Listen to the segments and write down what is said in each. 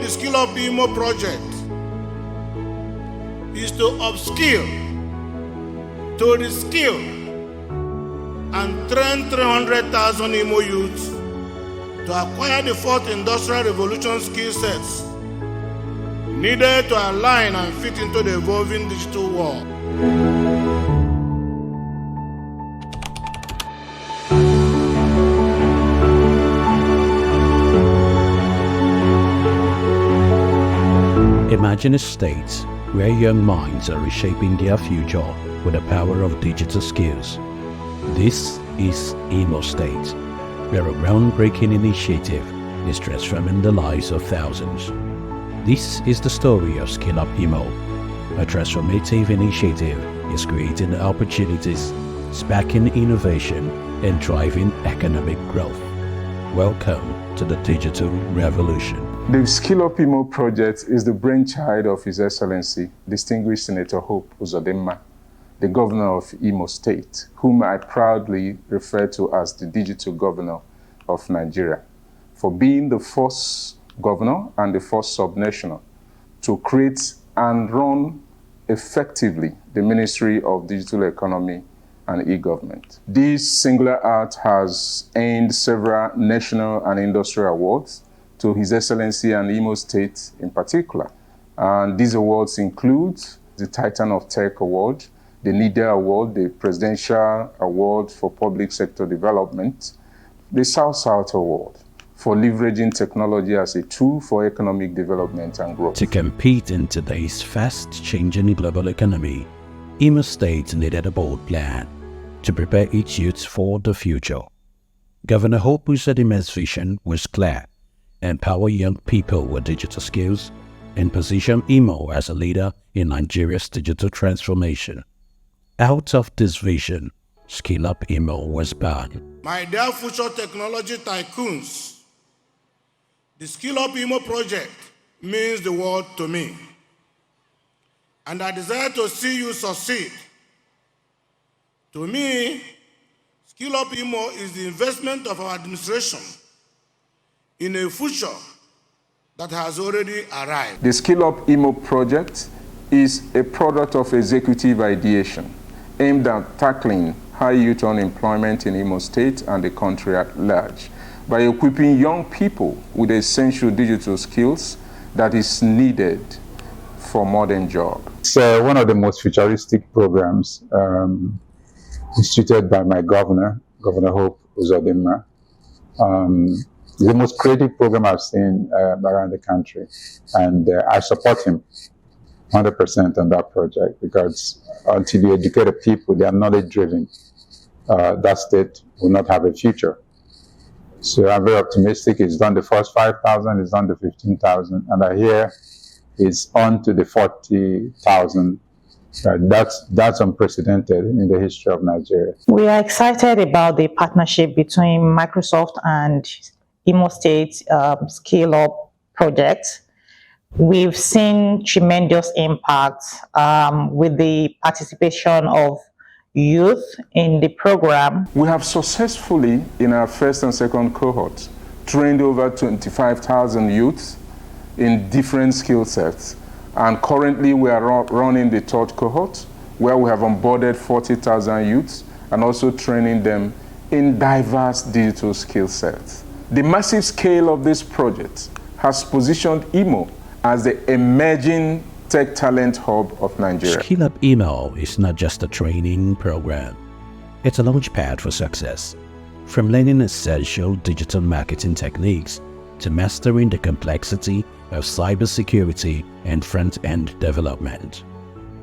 the SkillUp Imo project is to upskill, to reskill, and train 300,000 Imo youths to acquire the fourth industrial revolution skill sets needed to align and fit into the evolving digital world. Imagine a state where young minds are reshaping their future with the power of digital skills. This is Imo State, where a groundbreaking initiative is transforming the lives of thousands. This is the story of SkillUp Imo. A transformative initiative is creating opportunities, sparking innovation, and driving economic growth. Welcome to the digital revolution. The SkillUp Imo project is the brainchild of His Excellency, Distinguished Senator Hope Uzodimma, the Governor of Imo State, whom I proudly refer to as the Digital Governor of Nigeria, for being the first governor and the first subnational to create and run effectively the Ministry of Digital Economy and E-Government. This singular act has earned several national and industrial awards to His Excellency and Imo State in particular. And these awards include the Titan of Tech Award, the NIDA Award, the Presidential Award for Public Sector Development, the South-South Award for leveraging technology as a tool for economic development and growth. To compete in today's fast-changing global economy, Imo State needed a bold plan to prepare its youth for the future. Governor Hope Uzodimma's vision was clear: empower young people with digital skills and position Imo as a leader in Nigeria's digital transformation. Out of this vision, SkillUp Imo was born. My dear future technology tycoons, the SkillUp Imo project means the world to me, and I desire to see you succeed. To me, SkillUp Imo is the investment of our administration in a future that has already arrived. The SkillUp Imo project is a product of executive ideation aimed at tackling high youth unemployment in Imo State and the country at large by equipping young people with essential digital skills that is needed for modern jobs. It's one of the most futuristic programs instituted by my governor, Governor Hope Uzodimma. It's the most creative program I've seen around the country, and I support him 100% on that project, because until you educate the people, they are knowledge-driven, that state will not have a future. So I'm very optimistic. He's done the first 5,000, he's done the 15,000, and I hear he's on to the 40,000. That's unprecedented in the history of Nigeria. We are excited about the partnership between Microsoft and Imo State SkillUp project. We've seen tremendous impact with the participation of youth in the program. We have successfully, in our first and second cohorts, trained over 25,000 youths in different skill sets. And currently we are running the third cohort, where we have onboarded 40,000 youths and also training them in diverse digital skill sets. The massive scale of this project has positioned Imo as the emerging tech talent hub of Nigeria. SkillUp Imo is not just a training program. It's a launchpad for success. From learning essential digital marketing techniques to mastering the complexity of cybersecurity and front-end development,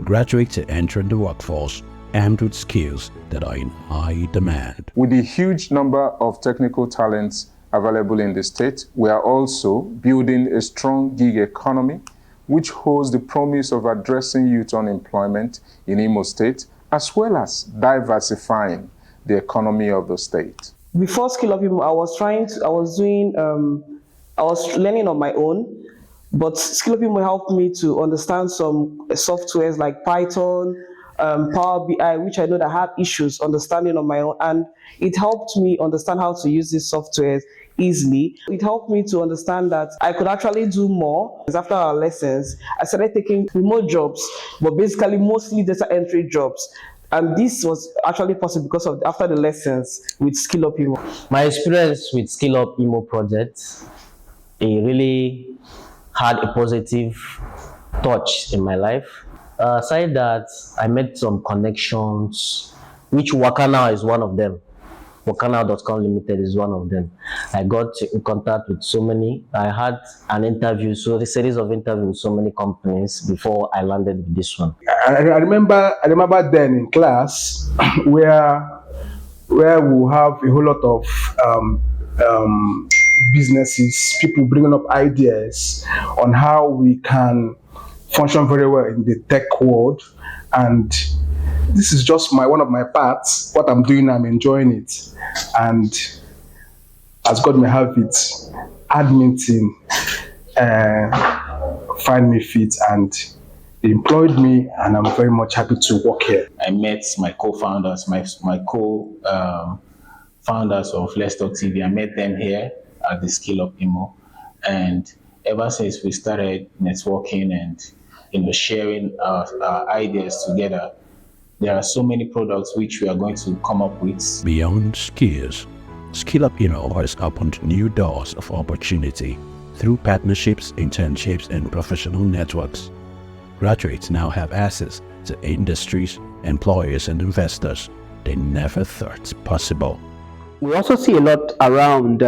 graduates are entering the workforce armed with skills that are in high demand. With the huge number of technical talents available in the state, we are also building a strong gig economy, which holds the promise of addressing youth unemployment in Imo State, as well as diversifying the economy of the state. Before SkillUp Imo, I was learning on my own, but SkillUp Imo helped me to understand some softwares like Python, Power BI, which I know that I have issues understanding on my own, and it helped me understand how to use this software easily. It helped me to understand that I could actually do more. After our lessons, I started taking remote jobs, but basically mostly data entry jobs. And this was actually possible because of after the lessons with SkillUp Imo. My experience with SkillUp Imo project, it really had a positive touch in my life. Aside that, I made some connections, which Wakana is one of them. Wakana.com Limited is one of them. I got in contact with so many. I had an interview, so a series of interviews with so many companies before I landed with this one. I remember then in class where we have a whole lot of businesses, people bringing up ideas on how we can function very well in the tech world, and this is just one of my parts. What I'm doing, I'm enjoying it, and as God may have it, admin team find me fit and they employed me, and I'm very much happy to work here. I met my co-founders, my co-founders of Let's Talk TV. I met them here at the SkillUp Imo, and ever since we started networking and sharing our ideas together, there are so many products which we are going to come up with. Beyond skills, SkillUp Imo has opened new doors of opportunity through partnerships, internships, and professional networks. Graduates now have access to industries, employers, and investors they never thought possible. We also see a lot around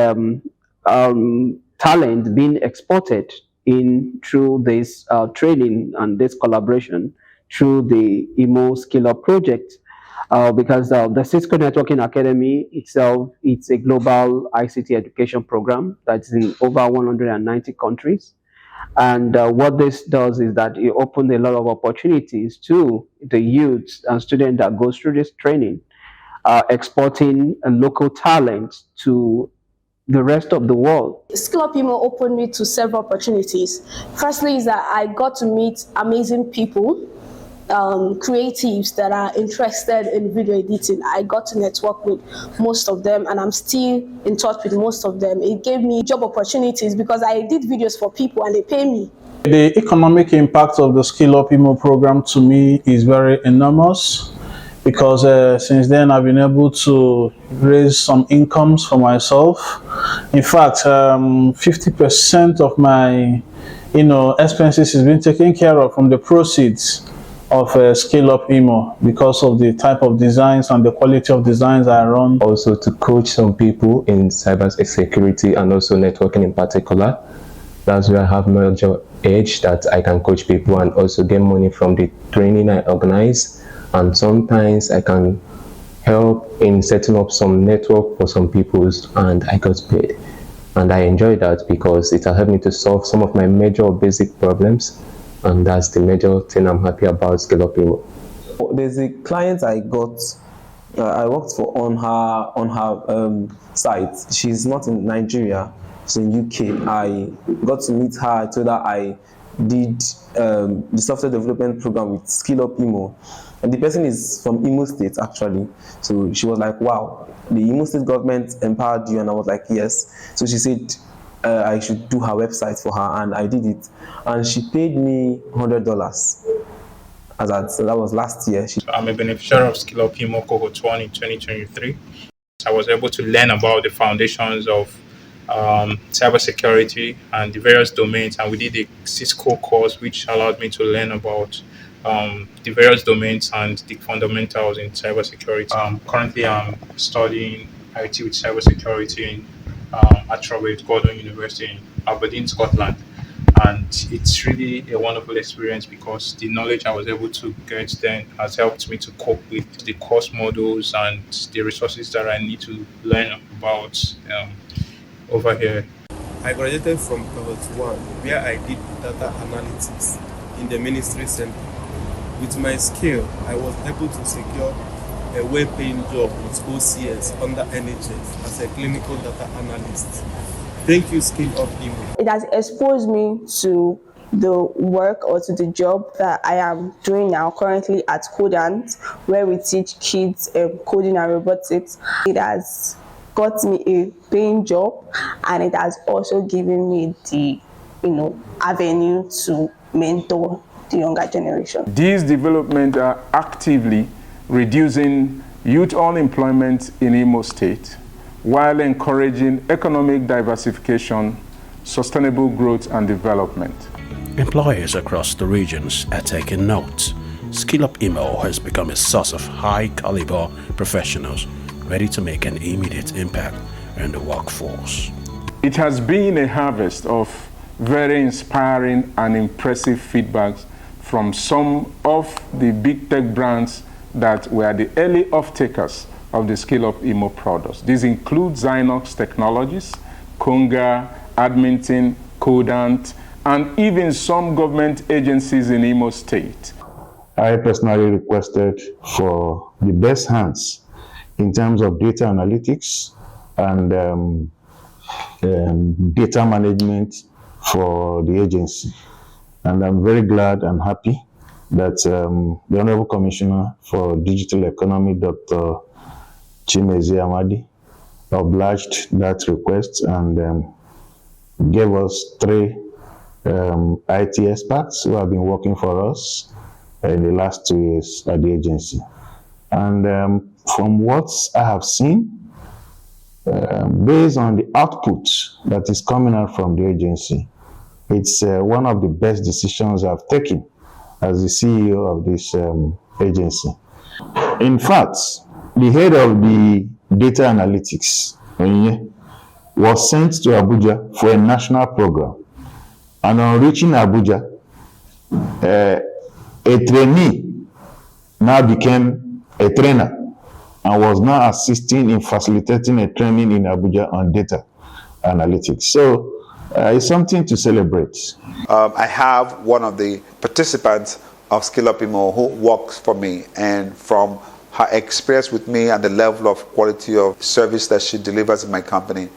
talent being exported in through this training and this collaboration through the Imo SkillUp project, because the Cisco Networking Academy itself, it's a global ICT education program that's in over 190 countries. And what this does is that it opens a lot of opportunities to the youths and students that go through this training, exporting local talent to the rest of the world. SkillUp Imo opened me to several opportunities. Firstly is that I got to meet amazing people, creatives that are interested in video editing. I got to network with most of them, and I'm still in touch with most of them. It gave me job opportunities because I did videos for people and they pay me. The economic impact of the SkillUp Imo program to me is very enormous, because since then I've been able to raise some incomes for myself. In fact, 50% of my expenses has been taken care of from the proceeds of SkillUp Imo, because of the type of designs and the quality of designs I run. Also to coach some people in cybersecurity and also networking in particular. That's where I have major edge, that I can coach people and also get money from the training I organize. And sometimes I can help in setting up some network for some people, and I got paid. And I enjoy that because it has helped me to solve some of my major basic problems. And that's the major thing I'm happy about SkillUp Imo. There's a client I got, I worked for on her site. She's not in Nigeria, she's in UK. I got to meet her. I told her I did the software development program with SkillUp Imo. And the person is from Imo State, actually. So she was like, wow, the Imo State government empowered you? And I was like, yes. So she said I should do her website for her, and I did it. And she paid me $100. So that was last year. I'm a beneficiary of SkillUp Imo Cohort 1 in 2023. I was able to learn about the foundations of cybersecurity and the various domains, and we did a Cisco course which allowed me to learn about the various domains and the fundamentals in cybersecurity. Currently, I'm studying IT with cybersecurity at Robert Gordon University in Aberdeen, Scotland. And it's really a wonderful experience because the knowledge I was able to get then has helped me to cope with the course models and the resources that I need to learn about over here. I graduated from Cohort 1, where I did data analytics in the ministry center. With my skill, I was able to secure a well-paying job with OCS under NHS as a clinical data analyst. Thank you, SkillUp Imo. It has exposed me to the work or to the job that I am doing now currently at Codant, where we teach kids coding and robotics. It has got me a paying job, and it has also given me the avenue to mentor the younger generation. These developments are actively reducing youth unemployment in Imo State while encouraging economic diversification, sustainable growth and development. Employers across the regions are taking note. SkillUp Imo has become a source of high-caliber professionals ready to make an immediate impact on the workforce. It has been a harvest of very inspiring and impressive feedbacks from some of the big tech brands that were the early off-takers of the SkillUp Imo products. These include Zynox Technologies, Konga, Adminton, Codant, and even some government agencies in Imo State. I personally requested for the best hands in terms of data analytics and data management for the agency. And I'm very glad and happy that the Honorable Commissioner for Digital Economy, Dr. Chimeze Amadi, obliged that request and gave us 3 IT experts who have been working for us in the last 2 years at the agency. And from what I have seen, based on the output that is coming out from the agency, it's one of the best decisions I've taken as the CEO of this agency. In fact, the head of the data analytics was sent to Abuja for a national program. And on reaching Abuja, a trainee now became a trainer and was now assisting in facilitating a training in Abuja on data analytics. So it's something to celebrate. I have one of the participants of SkillUp Imo who works for me, and from her experience with me and the level of quality of service that she delivers in my company,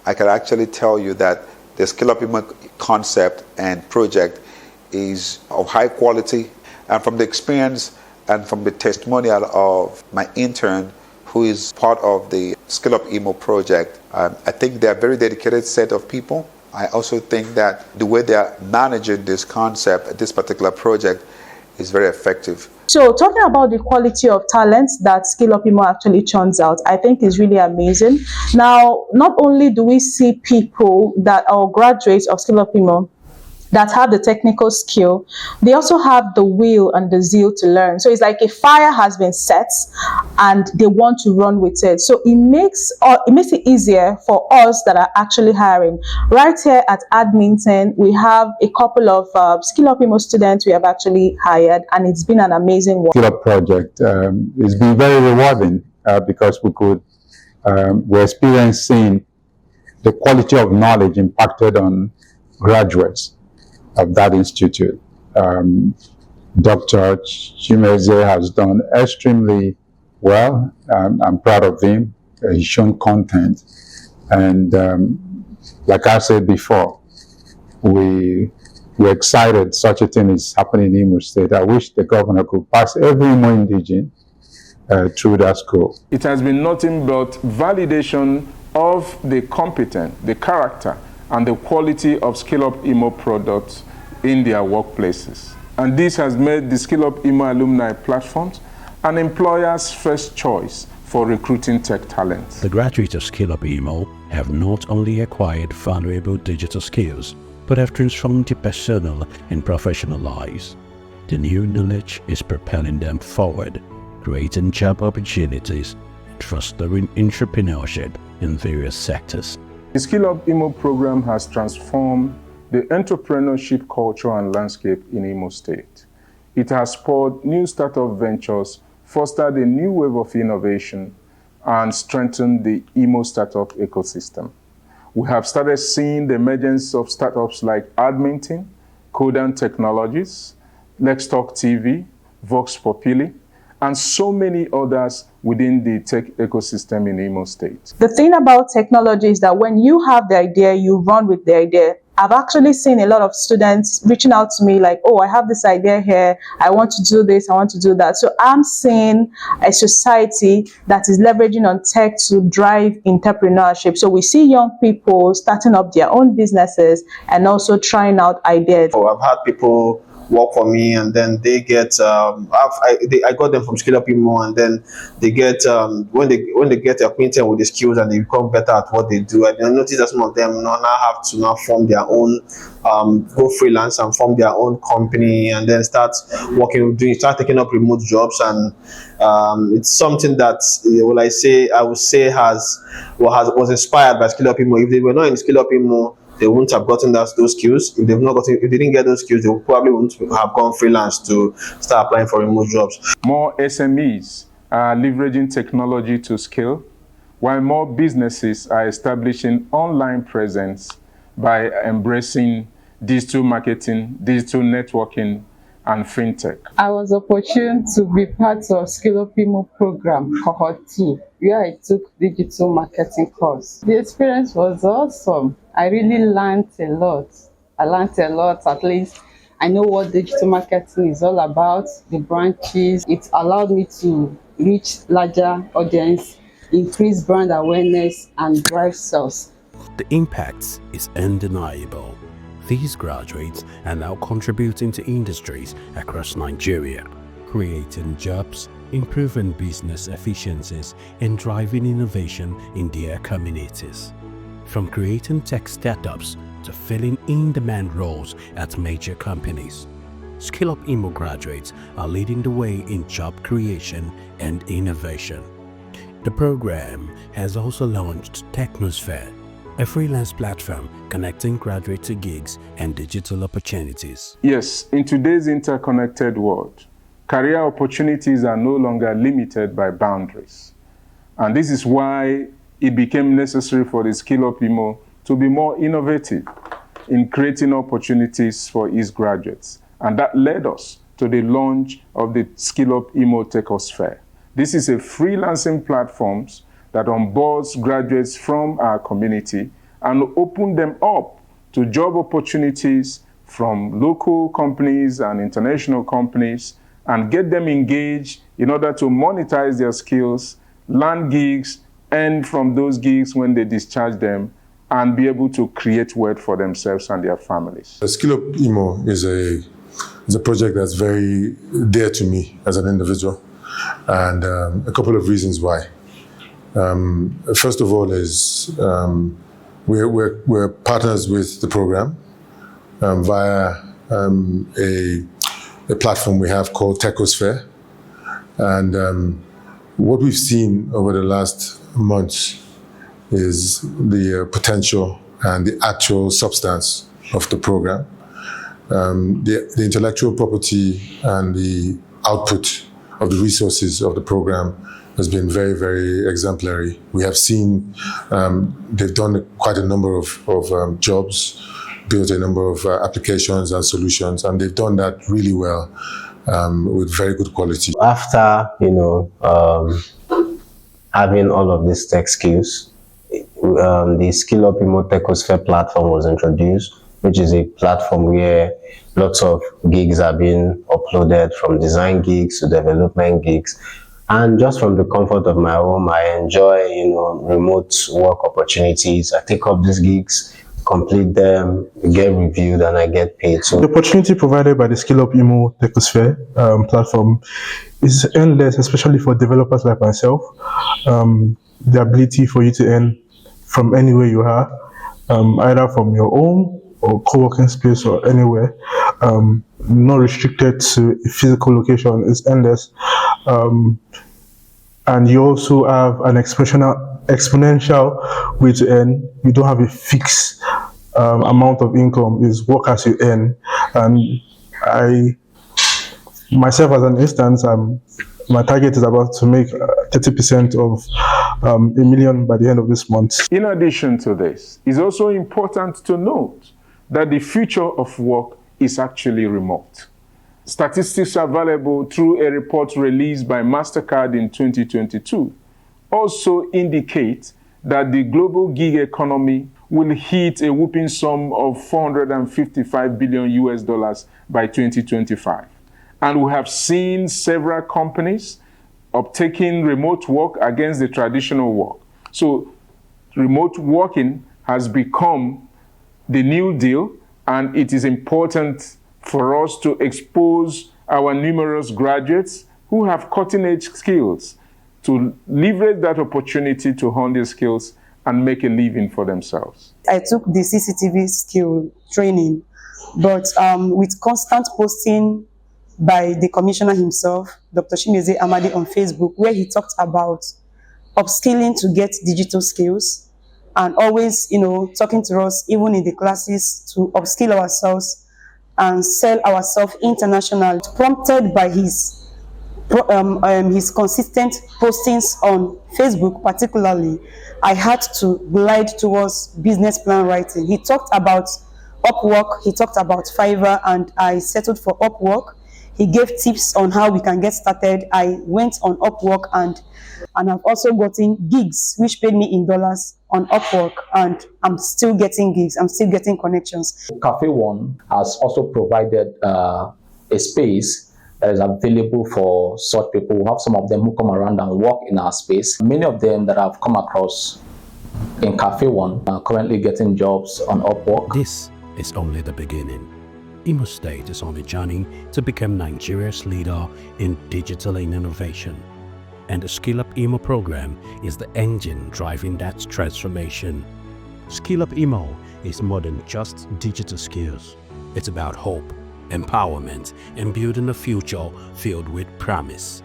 I can actually tell you that the SkillUp Imo concept and project is of high quality. And from the experience and from the testimonial of my intern, who is part of the SkillUp Imo project, I think they're a very dedicated set of people. I also think that the way they are managing this concept, this particular project, is very effective. So talking about the quality of talents that SkillUp Imo actually churns out, I think is really amazing. Now, not only do we see people that are graduates of SkillUp Imo that have the technical skill, they also have the will and the zeal to learn. So it's like a fire has been set and they want to run with it. So it makes it easier for us that are actually hiring. Right here at Adminton, we have a couple of SkillUp Imo students we have actually hired, and it's been an amazing work. SkillUp project it's been very rewarding because we're experiencing the quality of knowledge impacted on graduates of that institute. Dr. Chimeze has done extremely well. I'm proud of him. He's shown content. And like I said before, we're excited such a thing is happening in Imo State. I wish the governor could pass every Imo indigene through that school. It has been nothing but validation of the competence, the character, and the quality of SkillUp Imo products in their workplaces. And this has made the SkillUp Imo alumni platforms an employer's first choice for recruiting tech talent. The graduates of SkillUp Imo have not only acquired valuable digital skills, but have transformed their personal and professional lives. The new knowledge is propelling them forward, creating job opportunities and fostering entrepreneurship in various sectors. The SkillUp Imo program has transformed the entrepreneurship culture and landscape in Imo State. It has spurred new startup ventures, fostered a new wave of innovation, and strengthened the Imo startup ecosystem. We have started seeing the emergence of startups like Adminton, Codant Technologies, Let's Talk TV, Vox Populi, and so many others within the tech ecosystem in Imo State. The thing about technology is that when you have the idea, you run with the idea. I've actually seen a lot of students reaching out to me like, oh, I have this idea here. I want to do this. I want to do that. So I'm seeing a society that is leveraging on tech to drive entrepreneurship. So we see young people starting up their own businesses and also trying out ideas. Oh, I've had people work for me, and then they get I got them from SkillUp Imo, and then they get when they get acquainted with the skills and they become better at what they do. And I notice that some of them now have to now form their own go freelance and form their own company, and then start taking up remote jobs. And it's something that I would say was inspired by SkillUp Imo. If they were not in SkillUp Imo, they wouldn't have gotten those skills. If they didn't get those skills, they probably wouldn't have gone freelance to start applying for remote jobs. More SMEs are leveraging technology to scale, while more businesses are establishing online presence by embracing digital marketing, digital networking, and fintech. I was opportune to be part of SkillUp Imo program cohort 2, where I took digital marketing course. The experience was awesome. I really learned a lot. At least I know what digital marketing is all about, the branches. It allowed me to reach larger audience, increase brand awareness, and drive sales. The impact is undeniable. These graduates are now contributing to industries across Nigeria, creating jobs, improving business efficiencies, and driving innovation in their communities. From creating tech startups to filling in-demand roles at major companies, SkillUp Imo graduates are leading the way in job creation and innovation. The program has also launched Technosphere, a freelance platform connecting graduates to gigs and digital opportunities. Yes, in today's interconnected world, career opportunities are no longer limited by boundaries. And this is why it became necessary for the SkillUp Imo to be more innovative in creating opportunities for its graduates. And that led us to the launch of the SkillUp Imo Technosphere. This is a freelancing platform that onboards graduates from our community and open them up to job opportunities from local companies and international companies, and get them engaged in order to monetize their skills, land gigs, earn from those gigs when they discharge them, and be able to create wealth for themselves and their families. SkillUp Imo is a project that's very dear to me as an individual, and a couple of reasons why. First of all is we're partners with the program via a platform we have called Technosphere, and what we've seen over the last months is the potential and the actual substance of the program. The intellectual property and the output of the resources of the program has been very, very exemplary. We have seen they've done quite a number of jobs, built a number of applications and solutions, and they've done that really well with very good quality. After, having all of these tech skills, the SkillUp Imo Technosphere platform was introduced, which is a platform where lots of gigs are being uploaded, from design gigs to development gigs. And just from the comfort of my home, I enjoy, remote work opportunities. I take up these gigs, complete them, get reviewed, and I get paid. So the opportunity provided by the SkillUp Imo Technosphere platform is endless, especially for developers like myself. The ability for you to earn from anywhere you are, either from your home or co-working space or anywhere, not restricted to a physical location, is endless. And you also have an exponential way to earn. You don't have a fixed amount of income. It's work as you earn. And I, myself as an instance, my target is about to make 30% of $1 million by the end of this month. In addition to this, it's also important to note that the future of work is actually remote. Statistics available through a report released by MasterCard in 2022 also indicate that the global gig economy will hit a whooping sum of $455 billion US dollars by 2025. And we have seen several companies uptaking remote work against the traditional work. So remote working has become the new deal, and it is important for us to expose our numerous graduates who have cutting-edge skills to leverage that opportunity to hone their skills and make a living for themselves. I took the CCTV skill training, but with constant posting by the commissioner himself, Dr. Chimeze Amadi, on Facebook, where he talked about upskilling to get digital skills, and always, talking to us, even in the classes, to upskill ourselves and sell ourselves internationally, prompted by his consistent postings on Facebook particularly. I had to glide towards business plan writing. He talked about Upwork, he talked about Fiverr, and I settled for Upwork. He gave tips on how we can get started. I went on Upwork, and I've also gotten gigs, which paid me in dollars on Upwork, and I'm still getting gigs, I'm still getting connections. Cafe One has also provided a space that is available for such people. We have some of them who come around and work in our space. Many of them that I've come across in Cafe One are currently getting jobs on Upwork. This is only the beginning. Imo State is on a journey to become Nigeria's leader in digital innovation. And the SkillUp Imo program is the engine driving that transformation. SkillUp Imo is more than just digital skills. It's about hope, empowerment, and building a future filled with promise.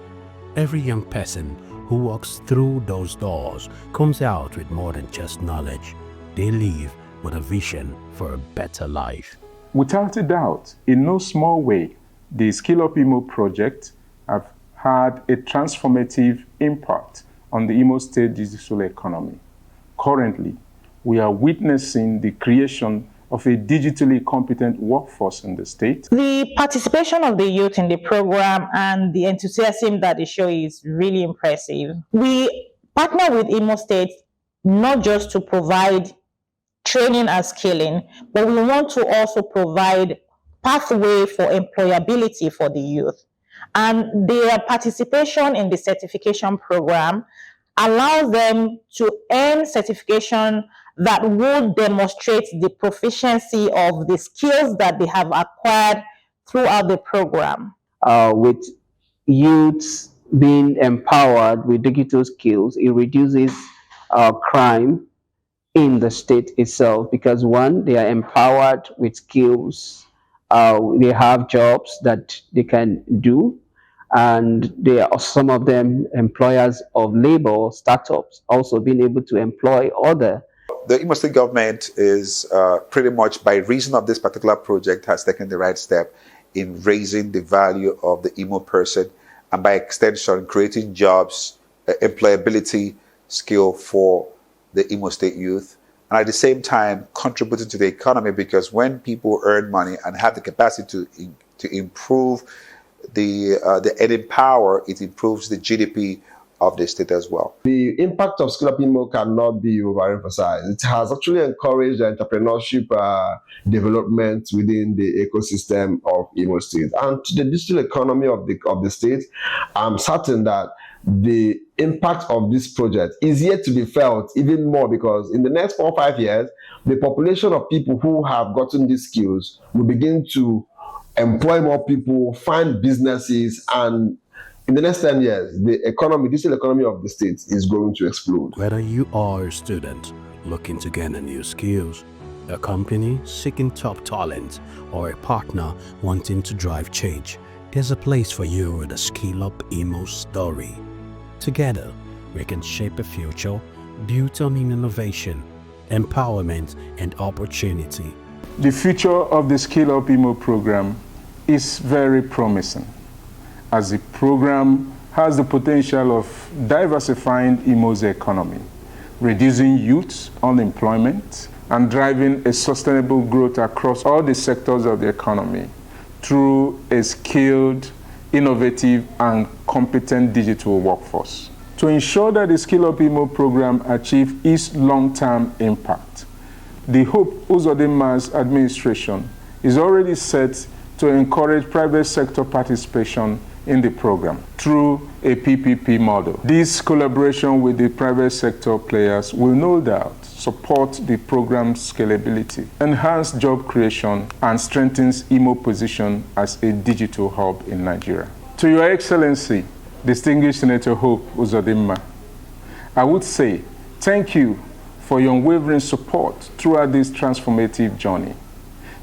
Every young person who walks through those doors comes out with more than just knowledge. They leave with a vision for a better life. Without a doubt, in no small way, the SkillUp Imo project have had a transformative impact on the Imo State digital economy. Currently, we are witnessing the creation of a digitally competent workforce in the state. The participation of the youth in the program and the enthusiasm that they show is really impressive. We partner with Imo State not just to provide training and skilling, but we want to also provide pathway for employability for the youth. And their participation in the certification program allows them to earn certification that will demonstrate the proficiency of the skills that they have acquired throughout the program. With youths being empowered with digital skills, it reduces crime in the state itself, because one, they are empowered with skills, they have jobs that they can do, and they are, some of them, employers of labor, startups, also being able to employ other. The Imo State government is pretty much, by reason of this particular project, has taken the right step in raising the value of the Imo person, and by extension, creating jobs, employability skill for the Imo State youth, and at the same time contributing to the economy, because when people earn money and have the capacity to improve the earning power, it improves the GDP of the state as well. The impact of SkillUp Imo cannot be overemphasized. It has actually encouraged entrepreneurship development within the ecosystem of Imo State and to the digital economy of the state. I'm certain that the impact of this project is yet to be felt even more, because in the next 4 or 5 years, the population of people who have gotten these skills will begin to employ more people, find businesses, and in the next 10 years, the economy, digital economy of the state is going to explode. Whether you are a student looking to gain a new skills, a company seeking top talent, or a partner wanting to drive change, there's a place for you with the SkillUp Imo story. Together, we can shape a future built on innovation, empowerment, and opportunity. The future of the SkillUp Imo program is very promising, as the program has the potential of diversifying Imo's economy, reducing youth unemployment, and driving a sustainable growth across all the sectors of the economy through a skilled, innovative, and competent digital workforce. To ensure that the SkillUp Imo program achieves its long-term impact, the Hope Uzodinma's administration is already set to encourage private sector participation in the program through a PPP model. This collaboration with the private sector players will no doubt support the program's scalability, enhance job creation, and strengthens Imo position as a digital hub in Nigeria. To Your Excellency, Distinguished Senator Hope Uzodinma, I would say thank you for your unwavering support throughout this transformative journey.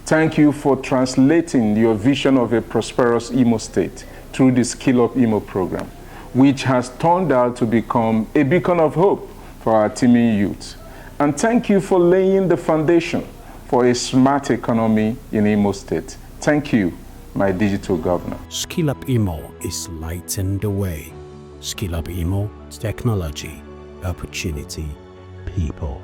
Thank you for translating your vision of a prosperous Imo state through the SkillUp Imo program, which has turned out to become a beacon of hope for our teeming youth. And thank you for laying the foundation for a smart economy in Imo State. Thank you, my digital governor. SkillUp Imo is lighting the way. SkillUp Imo, technology, opportunity, people.